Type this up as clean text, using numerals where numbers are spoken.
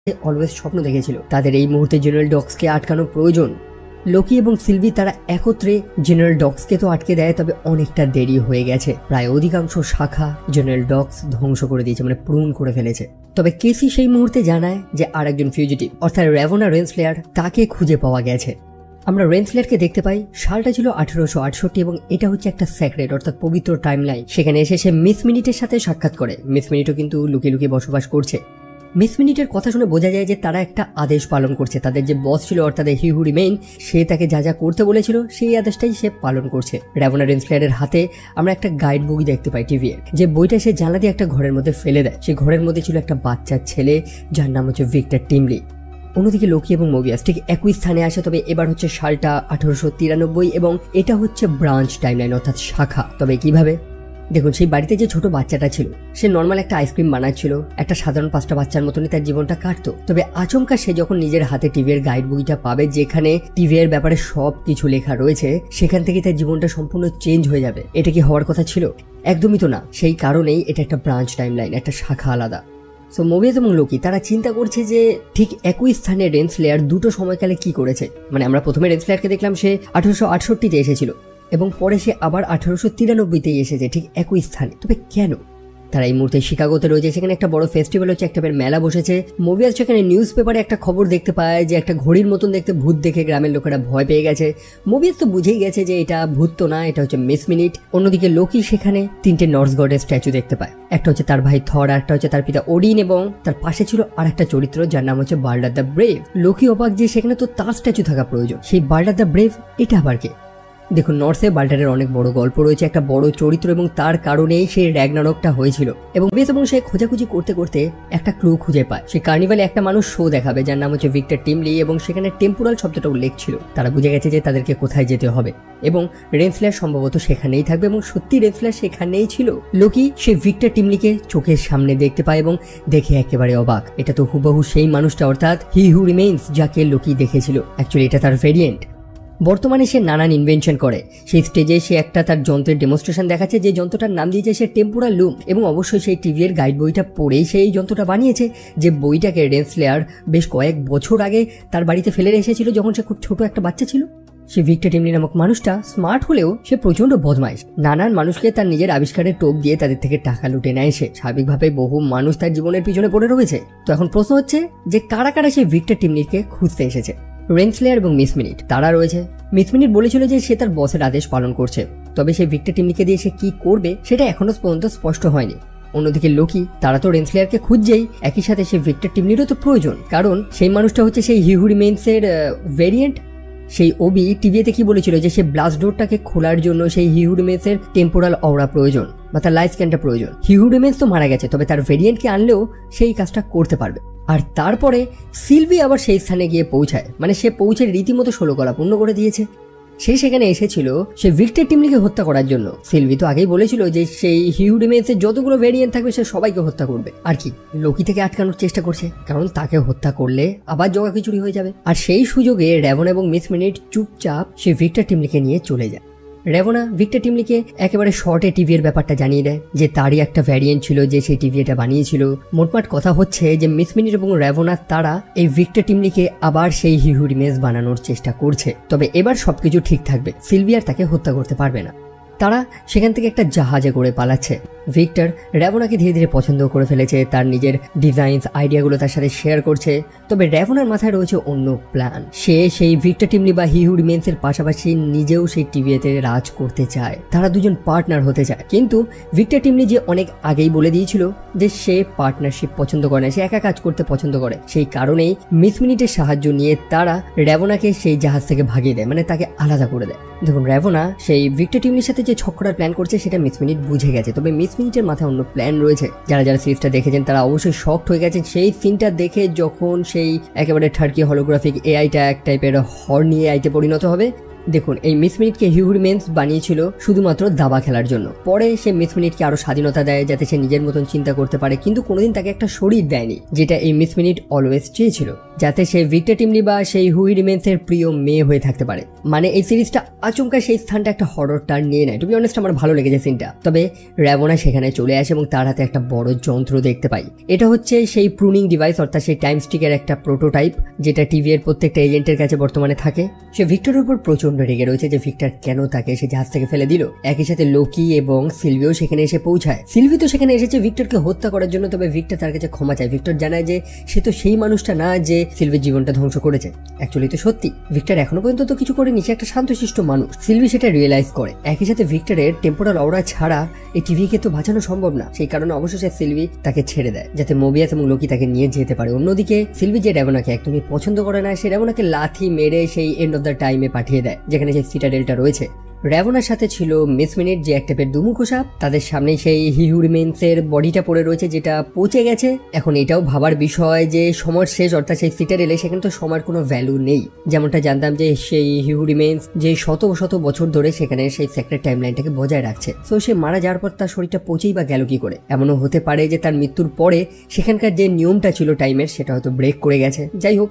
Always স্বপ্ন দেখেছিল তাদের এই মুহূর্তে জেনারেল ডক্সকে আটকানো প্রয়োজন। লোকি এবং সিলভি তারা একত্রে জেনারেল ডক্সকে তো আটকে দেয়, তবে অনেকটা দেরি হয়ে গেছে। প্রায় অধিকাংশ শাখা জেনারেল ডক্স ধ্বংস করে দিয়েছে, মানে প্রুন করে ফেলেছে। তবে কেসি সেই মুহূর্তে জানায় যে আর একজন ফিউজিটিভ অর্থাৎ রেভনা রেনস্লেয়ার তাকে খুঁজে পাওয়া গেছে। আমরা রেনস্লেয়ারকে দেখতে পাই, সালটা ছিল 1868 এবং এটা হচ্ছে একটা সেক্রেট অর্থাৎ পবিত্র টাইমলাইন। সেখানে এসে সে মিস মিনিটের সাথে সাক্ষাৎ করে। মিস মিনিটও কিন্তু লুকিয়ে লুকিয়ে বসবাস করছে। মিস মিনিটের কথা শুনে বোঝা যায় যে তারা একটা আদেশ পালন করছে। তাদের যে বস ছিল অর্থাৎ হি হু রিমেইন, সে তাকে যা যা করতে বলেছিল সেই আদেশটাই সে পালন করছে। রেভনা রেনস্লেয়ারের হাতে আমরা একটা গাইড বই দেখতে পাই টিভির, যে বইটা সে জানলা দিয়ে একটা ঘরের মধ্যে ফেলে দেয়। সেই ঘরের মধ্যে ছিল একটা বাচ্চা ছেলে যার নাম হচ্ছে ভিক্টর টিমলি। অন্যদিকে লোকি এবং মোবিয়াস ঠিক একই স্থানে আসে, তবে এবার হচ্ছে সালটা 1893 এবং এটা হচ্ছে ব্রাঞ্চ টাইমলাইন অর্থাৎ শাখা। তবে কিভাবে? দেখুন, সেই বাড়িতে যে ছোট বাচ্চাটা ছিল সে নর্মাল একটা আইসক্রিম বানাচ্ছিল, একটা সাধারণ 5টা বাচ্চার মতনই তার জীবনটা কাটতো। তবে আচমকা সে যখন নিজের হাতে টিভির গাইড বইটা পাবে, যেখানে টিভির ব্যাপারে সব কিছু লেখা রয়েছে, সেখান থেকে তার জীবনটা সম্পূর্ণ চেঞ্জ হয়ে যাবে। এটা কি হওয়ার কথা ছিল? একদমই তো না। সেই কারণেই এটা একটা ব্রাঞ্চ টাইমলাইন, একটা শাখা আলাদা। সো মোবিয়াস এবং লোকি তারা চিন্তা করছে যে ঠিক একই স্থানে রেনস্লেয়ার দুটো সময়কালে কি করেছে। মানে আমরা প্রথমে রেনস্লেয়ারকে দেখলাম সে 1868-তে এসেছিল এবং পরে সে আবার 1893-তেই এসেছে ঠিক একই স্থানে। তবে কেন? তারা এই মুহূর্তে শিকাগোতে রয়েছে, সেখানে একটা বড় ফেস্টিভ্যাল হচ্ছে, একটা মেলা বসেছে। মোবিয়াস সেখানে নিউজ পেপারে একটা খবর দেখতে পায় যে একটা ঘড়ির মতন দেখতে ভূত দেখে গ্রামের লোকেরা ভয় পেয়ে গেছে। মোবিয়াস তো বুঝেই গেছে যে এটা ভূত তো না, এটা হচ্ছে মিস মিনিট। অন্যদিকে লোকি সেখানে 3টে নর্স গডের স্ট্যাচু দেখতে পায়। একটা হচ্ছে তার ভাই থর, একটা হচ্ছে তার পিতা ওডিন এবং তার পাশে ছিল আর একটা চরিত্র যার নাম হচ্ছে বাল্ডার দ্য ব্রেভ। লোকি অবাক যে সেখানে তো তার স্ট্যাচু থাকা প্রয়োজন, সেই বাল্ডার দ্য ব্রেভ এটা আবার কে? দেখুন, নর্সে বাল্ডারের অনেক বড় গল্প রয়েছে, একটা বড় চরিত্র এবং তার কারণেই সেই র্যাগনারকটা হয়েছিল। এবং সে খোঁজাখুঁজি করতে করতে একটা ক্লু খুঁজে পায়। সেই কার্নিভালে একটা মানুষ শো দেখাবে যার নাম হচ্ছে ভিক্টর টিমলি এবং সেখানে টেম্পোরাল শব্দটা উল্লেখ ছিল। তারা বুঝে গেছে যে তাদেরকে কোথায় যেতে হবে এবং রেনস্লেয়ার সম্ভবত সেখানেই থাকবে এবং সত্যি রেনস্লেয়ার সেখানেই ছিল। লোকি সেই ভিক্টর টিমলিকে চোখের সামনে দেখতে পায় এবং দেখে একেবারে অবাক। এটা তো হুবহু সেই মানুষটা অর্থাৎ হি হু রিমেইন্স, যাকে লোকি দেখেছিল। অ্যাকচুয়ালি এটা তার ভেরিয়েন্ট। বর্তমানে সে নানান ইনভেনশন করে। সেই স্টেজে সে একটা তার যন্ত্রের ডেমনস্ট্রেশন দেখাচ্ছে, যে যন্ত্রটার নাম দিয়েছে সে টেম্পোরাল লুম। এবং অবশ্যই সেই টিভির গাইড বইটা পড়েই সেই যন্ত্রটা বানিয়েছে, যে বইটাকে রেনস্লেয়ার বেশ কয়েক বছর আগে তার বাড়িতে ফেলে এসেছিল যখন সে খুব ছোট একটা বাচ্চা ছিল। সে ভিক্টর টিমলি নামক মানুষটা স্মার্ট হলেও সে প্রচন্ড বদমাইশ। নানান মানুষকে তার নিজের আবিষ্কারের টোপ দিয়ে তাদের থেকে টাকা লুটে নেয় সে। স্বাভাবিকভাবে বহু মানুষ তার জীবনের পিছনে পড়ে রয়েছে। তো এখন প্রশ্ন হচ্ছে যে কারা কারা সেই ভিক্টর টিমলিকে খুঁজতে এসেছে। রেনস্লেয়ার এবং মিস মিনিট তারা রয়েছে। মিস মিনিট বলেছিল যে সে তার বসের আদেশ পালন করছে, তবে সেই ভিক্টর টিমলিকে দিয়ে সে কি করবে সেটা এখনো পর্যন্ত স্পষ্ট হয়নি। অন্যদিকে লোকি তারা তো রেনস্লেয়ারকে খুঁজছেই, একই সাথে সেই ভিক্টর টিমলিরও তো প্রয়োজন, কারণ সেই মানুষটা হচ্ছে সেই হি হু রিমেইন্সের ভেরিয়েন্ট। সেই ওবি টিভিতে কি বলেছিল যে সে ব্লাস্ট ডোরটাকে খোলার জন্য সেই হি হু রিমেইন্সের টেম্পোরাল অরা প্রয়োজন বা তার লাইফ স্ক্যানটা প্রয়োজন। হি হু রিমেইন্স তো মারা গেছে, তবে তার ভেরিয়েন্টকে আনলেও সেই কাজটা করতে পারবে। আর তারপরে সিলভি আবার সেই স্থানে গিয়ে পৌঁছায়, মানে সে পৌঁছে রীতিমতো 16 গলা পূর্ণ করে দিয়েছে। সে সেখানে এসেছিল সে ভিক্টর টিমলিকে হত্যা করার জন্য। সিলভি তো আগেই বলেছিল যে সেই হি হু রিমেইন্সের যতগুলো ভেরিয়েন্ট থাকবে সে সবাইকে হত্যা করবে। আর কি লোকি থেকে আটকানোর চেষ্টা করছে, কারণ তাকে হত্যা করলে আবার জগাখিচুড়ি হয়ে যাবে। আর সেই সুযোগে রেভনা এবং মিস মিনিট চুপচাপ সে ভিক্টর টিমলিকে নিয়ে চলে যায়। রেভনা ভিক্টর টিমলিকে একেবারে শর্টে টিভির ব্যাপারটা জানিয়ে দেয় যে তারই একটা ভ্যারিয়েন্ট ছিল যে সেই টিভিটা বানিয়েছিল। মোটমাট কথা হচ্ছে যে মিস মিনিট এবং রেভনা তারা এই ভিক্টর টিমলিকে আবার সেই হি হু রিমেইন্স বানানোর চেষ্টা করছে। তবে এবার সবকিছু ঠিক থাকবে, সিলভি আর তাকে হত্যা করতে পারবে না। তারা সেখান থেকে একটা জাহাজে করে পালাচ্ছে। ভিক্টর রেভনাকে ধীরে ধীরে পছন্দ করে ফেলেছে, তার নিজের ডিজাইনস আইডিয়াগুলো তার সাথে শেয়ার করছে। তবে রেভনার মাথায় রয়েছে অন্য প্ল্যান। সে সেই ভিক্টর টিমলি বা হি হু রিমেইন্সের পাশাপাশি নিজেও সেই টিভিতে রাজ করতে চায়। তারা দুজন পার্টনার হতে চায়, কিন্তু ভিক্টর টিমলি যে অনেক আগেই বলে দিয়েছিল যে সে পার্টনারশিপ পছন্দ করে না, সে একা কাজ করতে পছন্দ করে। সেই কারণেই মিস মিনিটের সাহায্য নিয়ে তারা রেভনাকে সেই জাহাজ থেকে ভাগিয়ে দেয়, মানে তাকে আলাদা করে দেয়। দেখুন, রেভনা সেই ভিক্টর টিমলির সাথে যে ছক্করার প্ল্যান করছে সেটা মিস মিনিট বুঝে গেছে, তবে মিস মিনিটের মাথায় অন্য প্ল্যান রয়েছে। যারা যারা সিরিজটা দেখেছেন তারা অবশ্যই শকড হয়ে গেছেন সেই সিনটা দেখে, যখন সেই একেবারে টার্কি হলোগ্রাফিক এআইটা এক টাইপের হর্নি এআইতে পরিণত হবে দেখুন, এই মিস মিনিটকে হিউ রিমেন্স বানিয়েছিল শুধুমাত্র দাবা খেলার জন্য। পরে সে মিস মিনিটকে আরো স্বাধীনতা দেয় যাতে সে নিজের মতন চিন্তা করতে পারে, কিন্তু কোনোদিন তাকে একটা শরীর দেয়নি, যেটা এই মিস মিনিট অলওয়েজ চেয়েছিল, যাতে সে ভিক্টর টিমলি বা সেই হুই রিমেন্স এর প্রিয় মেয়ে হয়ে থাকতে পারে। মানে এই সিরিজটা আচমকা সেই স্থানটা একটা হরর টার্ন নিয়ে নেয়। টু বি অনেস্ট আমার ভালো লেগেছে সিনটা। তবে র্যাভোনা সেখানে চলে আসে এবং তার হাতে একটা বড় যন্ত্র দেখতে পাই। এটা হচ্ছে সেই প্রুনিং ডিভাইস, অর্থাৎ সেই টাইম স্টিকের একটা প্রোটোটাইপ, যেটা টিভি এর প্রত্যেকটা এজেন্টের কাছে বর্তমানে থাকে। সে ভিক্টরের উপর প্রচন্ড রেগে রয়েছে যে ভিক্টর কেন তাকে সে জাহাজ থেকে ফেলে দিল। একই সাথে লোকি এবং সিলভিও সেখানে এসে পৌঁছায়। সিলভি তো সেখানে এসেছে ভিক্টরকে হত্যা করার জন্য, তবে ভিক্টর তার কাছে ক্ষমা চায়। ভিক্টর জানায় যে সে তো সেই মানুষটা না যে সিলভির জীবনটা ধ্বংস করেছে। অ্যাকচুয়ালি তো সত্যি ভিক্টর এখনো পর্যন্ত তো কিছু করেনি, সে একটা শান্তশিষ্ট মানুষ। সিলভি সেটা রিয়েলাইজ করে। একই সাথে ভিক্টরের টেম্পোরাল অরা ছাড়া এই টিভিকে তো বাঁচানো সম্ভব না, সেই কারণে অবশেষে সিলভি তাকে ছেড়ে দেয় যাতে মোবিয়াস এবং লোকি তাকে নিয়ে যেতে পারে। অন্যদিকে সিলভি যে র্যাভোনাকে একদমই পছন্দ করে না, সে র্যাভোনাকে লাথি মেরে সেই এন্ড অফ দ্য টাইমে পাঠিয়ে দেয় যেখানে সেই সিটাডেলটা রয়েছে। র্যাভোনার সাথে ছিল মিস মিনিট, যে এক টাইপের দুমুখো সাপ। তাদের সামনেই সেই হিউ রিমেন্স এর বডিটা পড়ে রয়েছে, যেটা পচে গেছে। এখন এটাও ভাবার বিষয় যে সময় শেষ, অর্থাৎ সেই সিটাডেলে সেখানে তো সময়ের কোনো ভ্যালু নেই। যেমনটা জানতাম যে সেই হিউ রিমেন্স যে শত শত বছর ধরে সেখানে সেই সেক্রেট টাইমলাইনটাকে বজায় রাখছে। সো সে মারা যাওয়ার পর তার শরীরটা পচেই বা গেল কি করে? এমনও হতে পারে যে তার মৃত্যুর পরে সেখানকার যে নিয়মটা ছিল টাইমের, সেটা হয়তো ব্রেক করে গেছে। যাই হোক,